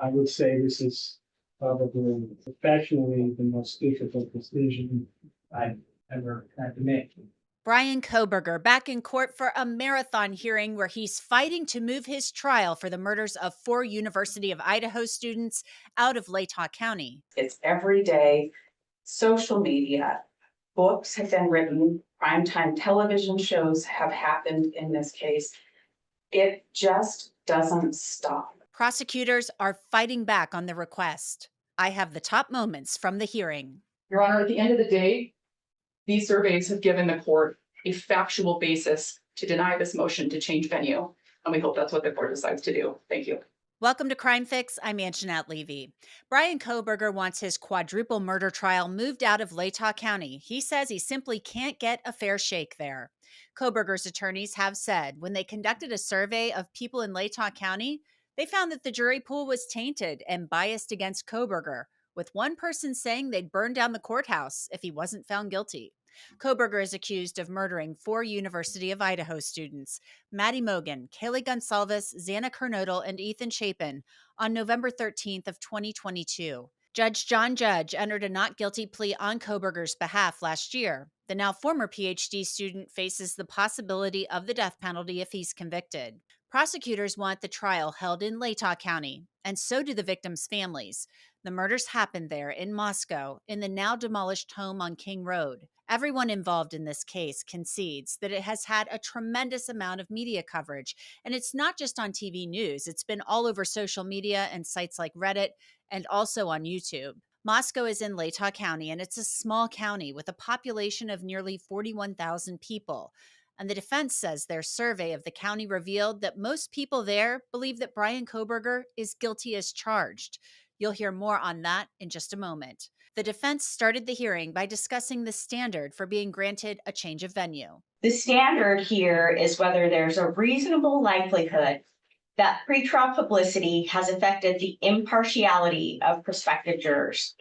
I would say this is probably professionally the most difficult decision I've ever had to make. Bryan Kohberger back in court for a marathon hearing where he's fighting to move his trial for the murders of 4 University of Idaho students out of Latah County. It's every day, social media, books have been written, primetime television shows have happened in this case. It just doesn't stop. Prosecutors are fighting back on the request. I have the top moments from the hearing. Your Honor, at the end of the day, these surveys have given the court a factual basis to deny this motion to change venue, and we hope that's what the court decides to do. Thank you. Welcome to Crime Fix. I'm Angenette Levy. Bryan Kohberger wants his quadruple murder trial moved out of Latah County. He says he simply can't get a fair shake there. Kohberger's attorneys have said when they conducted a survey of people in Latah County, they found that the jury pool was tainted and biased against Kohberger, with one person saying they'd burn down the courthouse if he wasn't found guilty. Kohberger is accused of murdering 4 University of Idaho students, Maddie Mogen, Kaylee Goncalves, Xana Kernodle, and Ethan Chapin, on November 13th of 2022. Judge John Judge entered a not guilty plea on Kohberger's behalf last year. The now former PhD student faces the possibility of the death penalty if he's convicted. Prosecutors want the trial held in Latah County, and so do the victims' families. The murders happened there in Moscow, in the now demolished home on King Road. Everyone involved in this case concedes that it has had a tremendous amount of media coverage, and it's not just on TV news. It's been all over social media and sites like Reddit, and also on YouTube. Moscow is in Latah County, and it's a small county with a population of nearly 41,000 people. And the defense says their survey of the county revealed that most people there believe that Bryan Kohberger is guilty as charged. You'll hear more on that in just a moment. The defense started the hearing by discussing the standard for being granted a change of venue. The standard here is whether there's a reasonable likelihood that pretrial publicity has affected the impartiality of prospective jurors.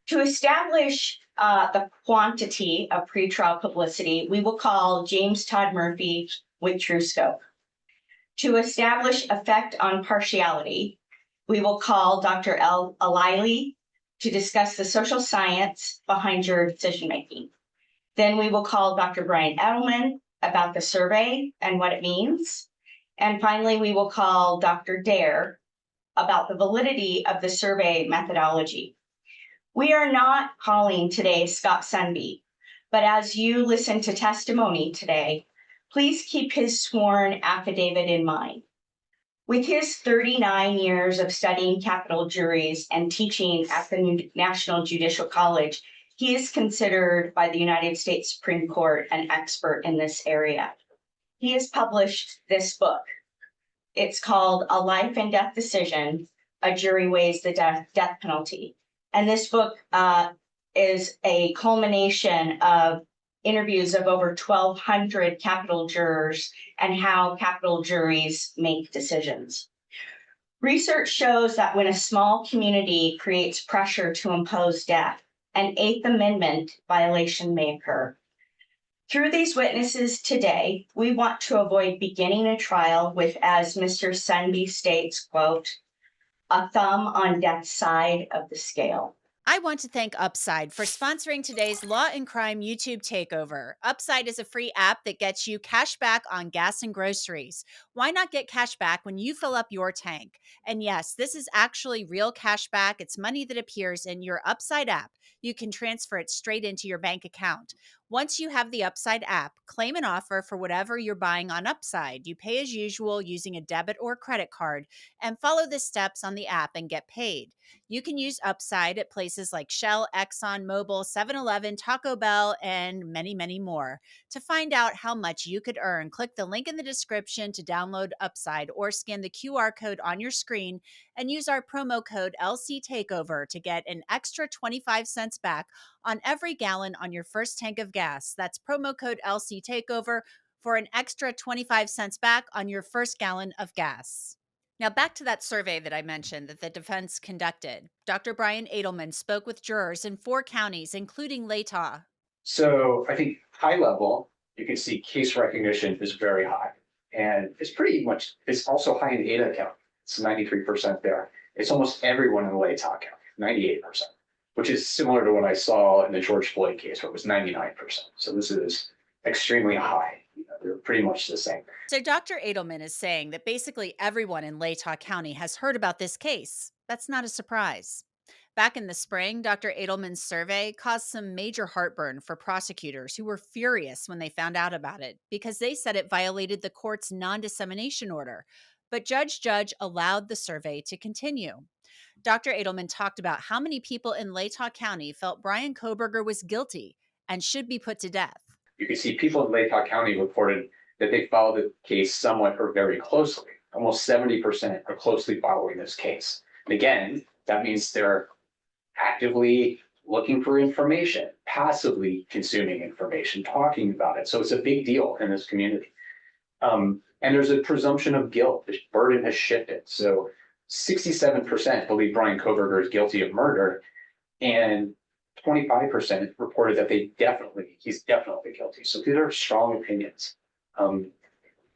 To establish the quantity of pretrial publicity, we will call James Todd Murphy with true scope. To establish effect on partiality, we will call Dr. L. Alili to discuss the social science behind juror decision-making. Then we will call Dr. Bryan Edelman about the survey and what it means. And finally, we will call Dr. Dare about the validity of the survey methodology. We are not calling today Scott Sunby, but as you listen to testimony today, please keep his sworn affidavit in mind. With his 39 years of studying capital juries and teaching at the National Judicial College, he is considered by the United States Supreme Court an expert in this area. He has published this book. It's called A Life and Death Decision, A Jury Weighs the Death Penalty. And this book is a culmination of interviews of over 1,200 capital jurors and how capital juries make decisions. Research shows that when a small community creates pressure to impose death, an Eighth Amendment violation may occur. Through these witnesses today, we want to avoid beginning a trial with, as Mr. Sunby states, quote, a thumb on death's side of the scale. I want to thank Upside for sponsoring today's Law&Crime YouTube takeover. Upside is a free app that gets you cash back on gas and groceries. Why not get cash back when you fill up your tank? And yes, this is actually real cash back. It's money that appears in your Upside app. You can transfer it straight into your bank account. Once you have the Upside app, claim an offer for whatever you're buying on Upside. You pay as usual using a debit or credit card and follow the steps on the app and get paid. You can use Upside at places like Shell, Exxon, Mobil, 7-Eleven, Taco Bell, and many, many more. To find out how much you could earn, click the link in the description to download Upside or scan the QR code on your screen and use our promo code LCTakeover to get an extra 25 cents back on every gallon on your first tank of gas. That's promo code LCTakeover for an extra 25 cents back on your first gallon of gas. Now, back to that survey that I mentioned that the defense conducted. Dr. Bryan Edelman spoke with jurors in 4 counties, including Latah. So I think high level, you can see case recognition is very high. And it's also high in Ada County. It's 93% there. it's almost everyone in Latah County, 98%, which is similar to what I saw in the George Floyd case, where it was 99%. So this is extremely high. They're pretty much the same. So Dr. Edelman is saying that basically everyone in Latah County has heard about this case. That's not a surprise. Back in the spring, Dr. Edelman's survey caused some major heartburn for prosecutors who were furious when they found out about it because they said it violated the court's non-dissemination order. But Judge allowed the survey to continue. Dr. Edelman talked about how many people in Latah County felt Bryan Kohberger was guilty and should be put to death. You can see people in Latah County reported that they followed the case somewhat or very closely. Almost 70% are closely following this case. And again, that means they're actively looking for information, passively consuming information, talking about it. So it's a big deal in this community. And there's a presumption of guilt. The burden has shifted. So 67% believe Bryan Kohberger is guilty of murder, and 25% reported that he's definitely guilty. So these are strong opinions. And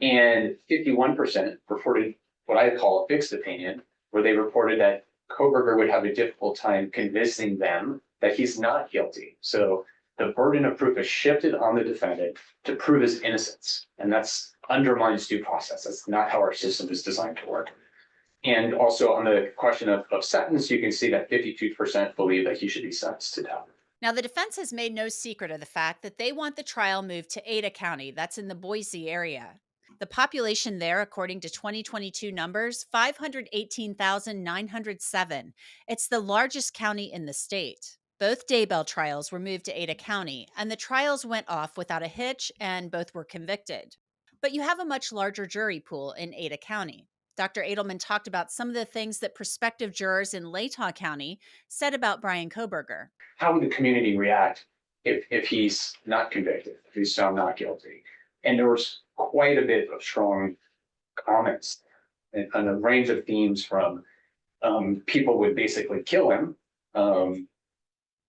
51% reported what I call a fixed opinion, where they reported that Kohberger would have a difficult time convincing them that he's not guilty. So the burden of proof is shifted on the defendant to prove his innocence. And that's undermines due process. That's not how our system is designed to work. And also on the question of sentence, you can see that 52% believe that he should be sentenced to death. Now, the defense has made no secret of the fact that they want the trial moved to Ada County, that's in the Boise area. The population there, according to 2022 numbers, 518,907. It's the largest county in the state. Both Daybell trials were moved to Ada County, and the trials went off without a hitch, and both were convicted. But you have a much larger jury pool in Ada County. Dr. Edelman talked about some of the things that prospective jurors in Latah County said about Bryan Kohberger. How would the community react if he's not convicted, if he's found not guilty? And there was quite a bit of strong comments and a range of themes from people would basically kill him,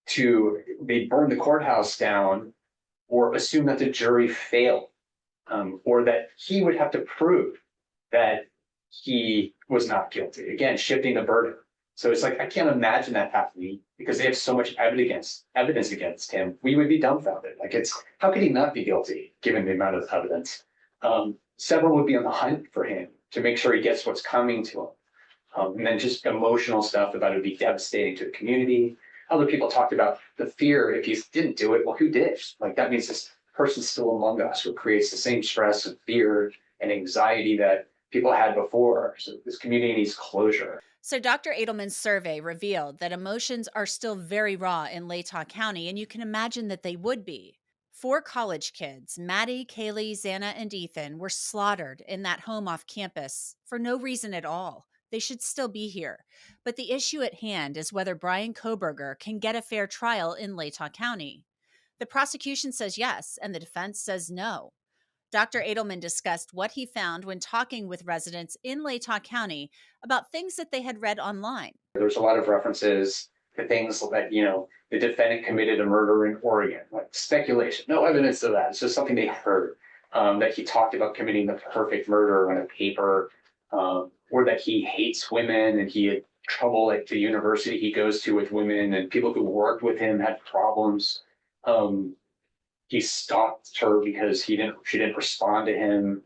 to they burn the courthouse down, or assume that the jury failed, or that he would have to prove that he was not guilty. Again, shifting the burden. So it's like, I can't imagine that happening because they have so much evidence against him. We would be dumbfounded. Like, how could he not be guilty given the amount of evidence? Several would be on the hunt for him to make sure he gets what's coming to him. And then just emotional stuff about it would be devastating to the community. Other people talked about the fear if he didn't do it, well, who did? Like, that means this person's still among us, who creates the same stress and fear and anxiety that people had before. So this community needs closure. So Dr. Edelman's survey revealed that emotions are still very raw in Latah County, and you can imagine that they would be. 4 college kids, Maddie, Kaylee, Xana, and Ethan, were slaughtered in that home off campus for no reason at all. They should still be here. But the issue at hand is whether Bryan Kohberger can get a fair trial in Latah County. The prosecution says yes, and the defense says no. Dr. Edelman discussed what he found when talking with residents in Latah County about things that they had read online. There's a lot of references to things that, the defendant committed a murder in Oregon, like speculation, no evidence of that. It's just something they heard, that he talked about committing the perfect murder on a paper, or that he hates women and he had trouble at the university he goes to with women, and people who worked with him had problems. He stalked her because she didn't respond to him.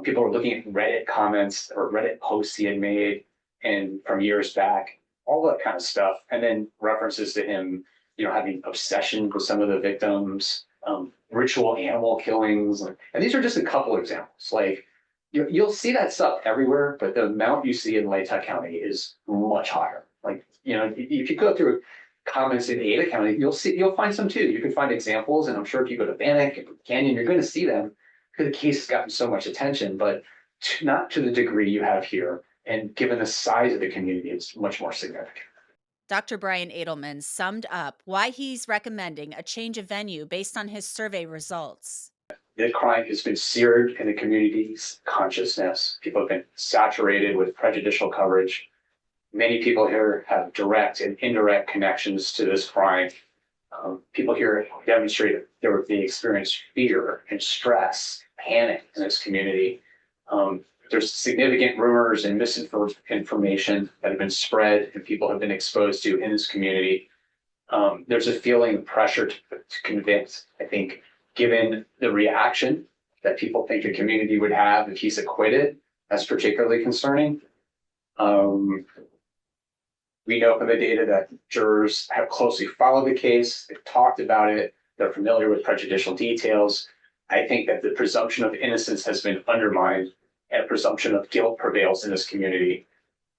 People were looking at Reddit comments or Reddit posts he had made and from years back, all that kind of stuff. And then references to him, having obsession with some of the victims, ritual animal killings. And these are just a couple examples. Like, you'll see that stuff everywhere, but the amount you see in Latah County is much higher. Like, if you go through comments in Ada County, you'll find some too. You can find examples, and I'm sure if you go to Bannock and Canyon, you're going to see them because the case has gotten so much attention, but not to the degree you have here. And given the size of the community, it's much more significant. Dr. Bryan Edelman summed up why he's recommending a change of venue based on his survey results. The crime has been seared in the community's consciousness. People have been saturated with prejudicial coverage. Many people here have direct and indirect connections to this crime. People here demonstrated they experienced fear and stress, panic in this community. there's significant rumors and misinformation that have been spread and people have been exposed to in this community. There's a feeling of pressure to convict, I think, given the reaction that people think the community would have if he's acquitted. That's particularly concerning. We know from the data that jurors have closely followed the case, they've talked about it, they're familiar with prejudicial details. I think that the presumption of innocence has been undermined and a presumption of guilt prevails in this community.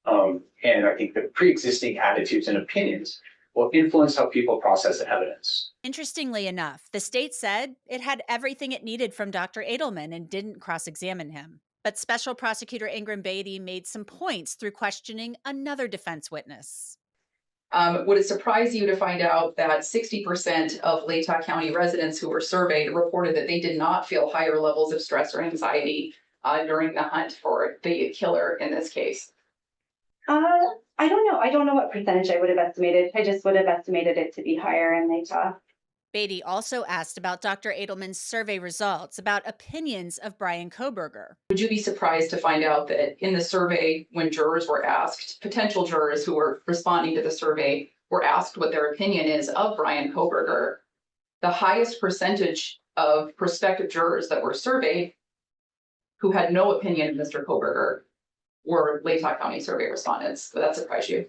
And I think the pre-existing attitudes and opinions will influence how people process evidence. Interestingly enough, the state said it had everything it needed from Dr. Edelman and didn't cross-examine him. But Special Prosecutor Ingram Beatty made some points through questioning another defense witness. Would it surprise you to find out that 60% of Latah County residents who were surveyed reported that they did not feel higher levels of stress or anxiety during the hunt for the killer in this case? I don't know. I don't know what percentage I would have estimated. I just would have estimated it to be higher in Latah. Beatty also asked about Dr. Edelman's survey results about opinions of Bryan Kohberger. Would you be surprised to find out that in the survey, when jurors were asked, potential jurors who were responding to the survey were asked what their opinion is of Bryan Kohberger, the highest percentage of prospective jurors that were surveyed who had no opinion of Mr. Kohberger were Latah County survey respondents? Would that surprise you?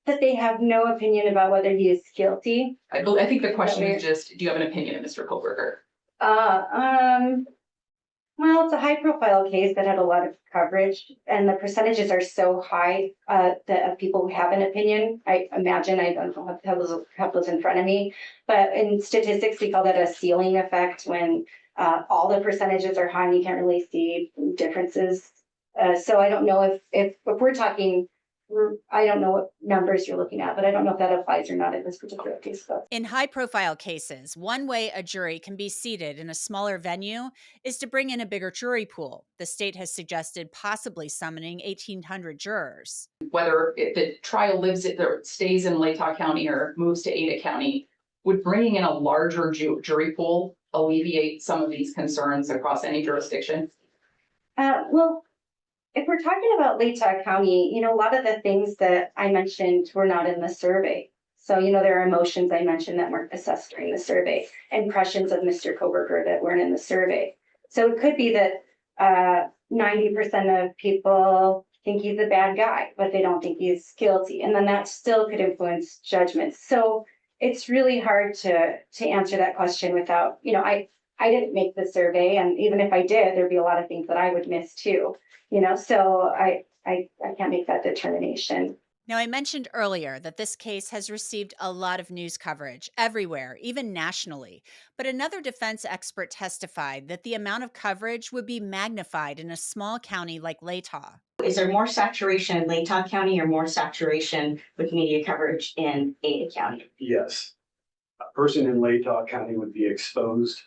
That they have no opinion about whether he is guilty. I think the question is just, do you have an opinion of Mr. Kohberger? Well, it's a high profile case that had a lot of coverage and the percentages are so high that of people who have an opinion. I imagine, I don't have those in front of me, but in statistics, we call that a ceiling effect when all the percentages are high and you can't really see differences. So I don't know if we're talking, I don't know what numbers you're looking at, but I don't know if that applies or not in this particular case. In high-profile cases, one way a jury can be seated in a smaller venue is to bring in a bigger jury pool. The state has suggested possibly summoning 1,800 jurors. Whether the trial stays in Latah County or moves to Ada County, would bringing in a larger jury pool alleviate some of these concerns across any jurisdiction? Well, if we're talking about Latah County, a lot of the things that I mentioned were not in the survey. So, there are emotions I mentioned that weren't assessed during the survey, impressions of Mr. Kohberger that weren't in the survey. So it could be that 90% of people think he's a bad guy, but they don't think he's guilty. And then that still could influence judgment. So it's really hard to answer that question without, I didn't make the survey. And even if I did, there'd be a lot of things that I would miss too. So I can't make that determination. Now, I mentioned earlier that this case has received a lot of news coverage everywhere, even nationally. But another defense expert testified that the amount of coverage would be magnified in a small county like Latah. Is there more saturation in Latah County or more saturation with media coverage in Ada County? Yes. A person in Latah County would be exposed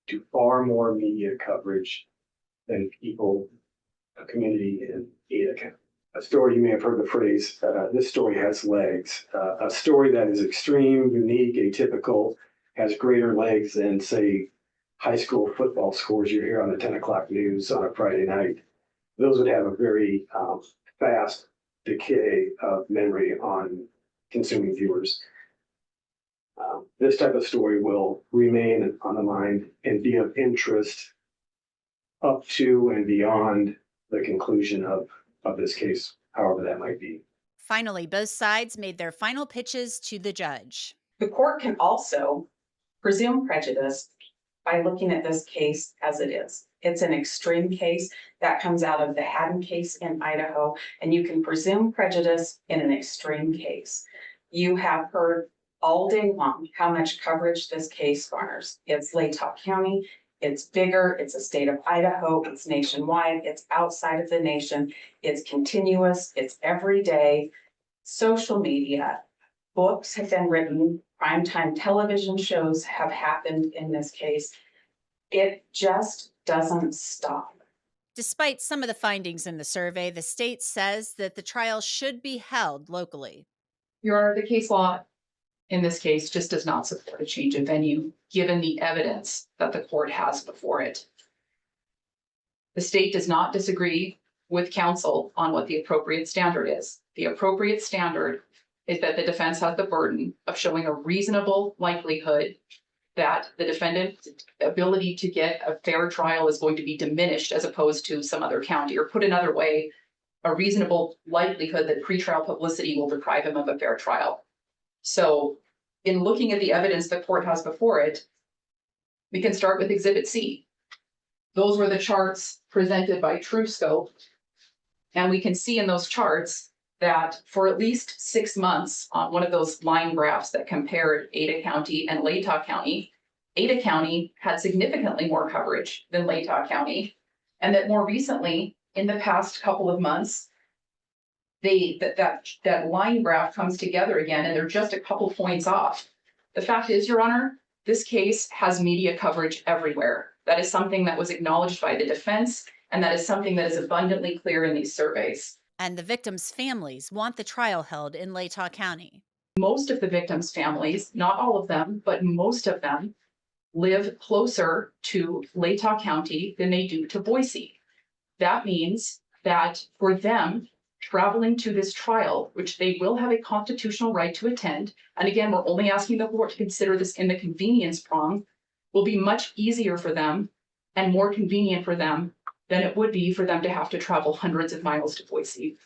to far more media coverage than a community in Ada County. A story, you may have heard the phrase, this story has legs. A story that is extreme, unique, atypical, has greater legs than, say, high school football scores you hear on the 10 o'clock news on a Friday night. Those would have a very fast decay of memory on consuming viewers. This type of story will remain on the mind and be of interest up to and beyond the conclusion of this case, however that might be. Finally, both sides made their final pitches to the judge. The court can also presume prejudice by looking at this case as it is. It's an extreme case that comes out of the Haddon case in Idaho, and you can presume prejudice in an extreme case. You have heard all day long how much coverage this case garners. It's Latah County, it's bigger, it's a state of Idaho, it's nationwide, it's outside of the nation, it's continuous, it's every day. Social media, books have been written, primetime television shows have happened in this case. It just doesn't stop. Despite some of the findings in the survey, the state says that the trial should be held locally. Your Honor, the case law in this case just does not support a change of venue, given the evidence that the court has before it. The state does not disagree with counsel on what the appropriate standard is. The appropriate standard is that the defense has the burden of showing a reasonable likelihood that the defendant's ability to get a fair trial is going to be diminished as opposed to some other county, or put another way, a reasonable likelihood that pretrial publicity will deprive him of a fair trial. So in looking at the evidence the court has before it, we can start with Exhibit C. Those were the charts presented by TrueScope. And we can see in those charts that for at least 6 months on one of those line graphs that compared Ada County and Latah County, Ada County had significantly more coverage than Latah County. And that more recently, in the past couple of months, that line graph comes together again, and they're just a couple points off. The fact is, Your Honor, this case has media coverage everywhere. That is something that was acknowledged by the defense, and that is something that is abundantly clear in these surveys. And the victims' families want the trial held in Latah County. Most of the victims' families, not all of them, but most of them, live closer to Latah County than they do to Boise. That means that for them, traveling to this trial, which they will have a constitutional right to attend, and again, we're only asking the court to consider this in the convenience prong, will be much easier for them and more convenient for them than it would be for them to have to travel hundreds of miles to Boise.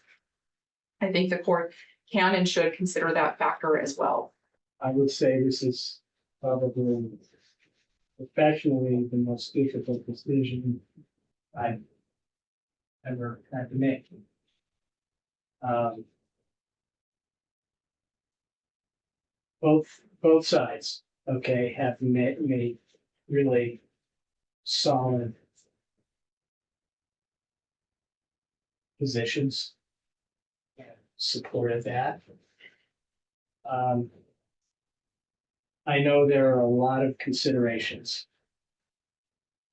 I think the court can and should consider that factor as well. I would say this is probably professionally the most difficult decision I've ever had to make. Both sides, okay, have made really solid positions and supported that. I know there are a lot of considerations.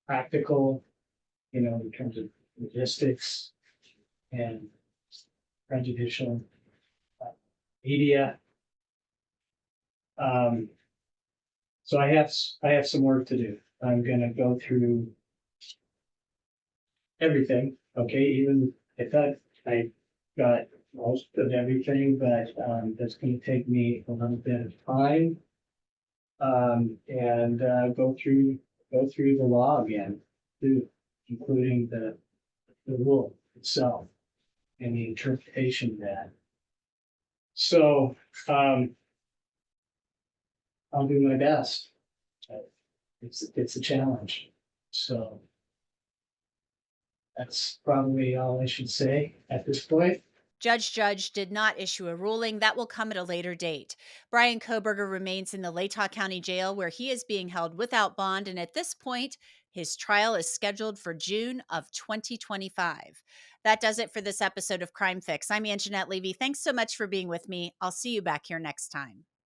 Practical, in terms of logistics and prejudicial media. So I have some work to do. I'm gonna go through everything, okay, even if I got most of everything, but that's gonna take me a little bit of time. And go through the law again, too, including the rule itself and the interpretation of that. So I'll do my best. It's a challenge. So that's probably all I should say at this point. Judge did not issue a ruling. That will come at a later date. Bryan Kohberger remains in the Latah County Jail, where he is being held without bond, and at this point, his trial is scheduled for June of 2025. That does it for this episode of Crime Fix. I'm Angenette Levy. Thanks so much for being with me. I'll see you back here next time.